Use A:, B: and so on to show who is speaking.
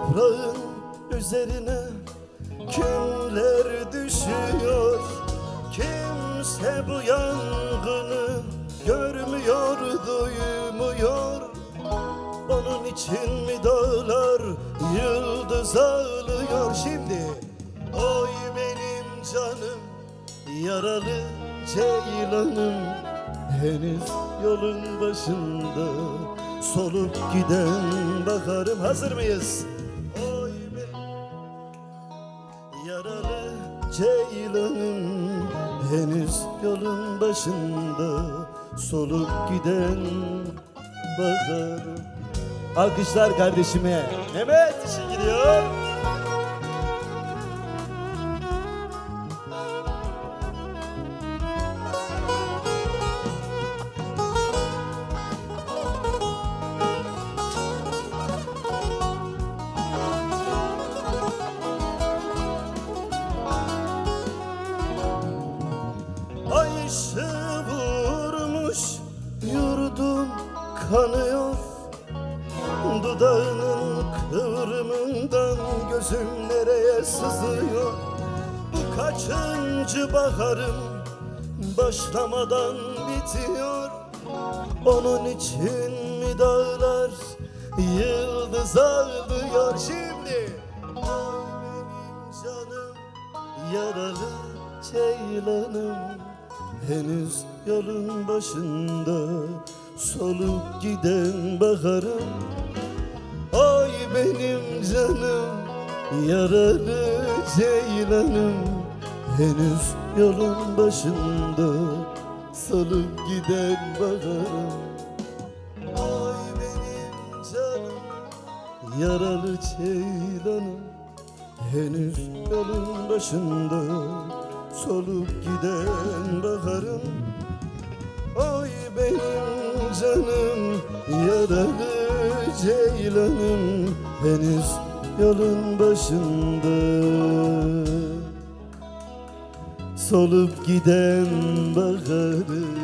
A: Toprağın üzerine kimler düşüyor? Kimse bu yangını görmüyor, duymuyor. Onun için mi dağlar yıldız ağlıyor şimdi? Oy benim canım, yaralı ceylanım, henüz yolun başında solup giden bakarım. Hazır mıyız? Oy benim yaralı ceylanım, henüz yolun başında solup giden bakarım. Alkışlar kardeşime. Mehmet işe gidiyor. Ay ışığı vurmuş, yurdum kanıyor. Dudağının kıvrımından gözüm nereye sızıyor? Bu kaçıncı baharım başlamadan bitiyor. Onun için mi dağlar yıldız ağlıyor şimdi? Ay benim canım, yaralı ceylanım, henüz yolun başında solup giden bakarım. Ay benim canım, yaralı ceylanım, henüz yolun başında solup giden bakarım. Ay benim canım, yaralı ceylanım, henüz yolun başında solup giden bakarım. Ay benim canım, yaralı ceylanım, henüz yolun başında solup giden bakarım.